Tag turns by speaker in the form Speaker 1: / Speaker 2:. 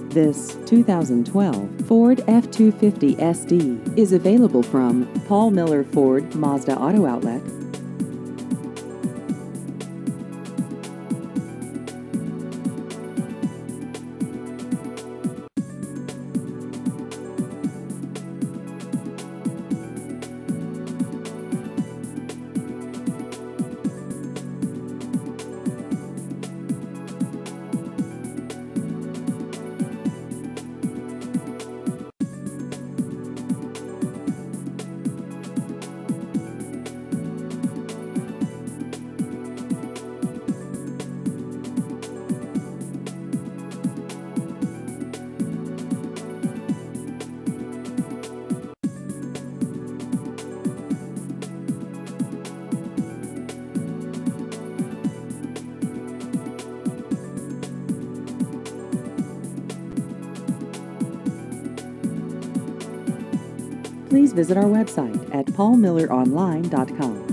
Speaker 1: This 2012 Ford F-250 SD is available from Paul Miller Ford Mazda Auto Outlet. Please visit our website at paulmilleronline.com.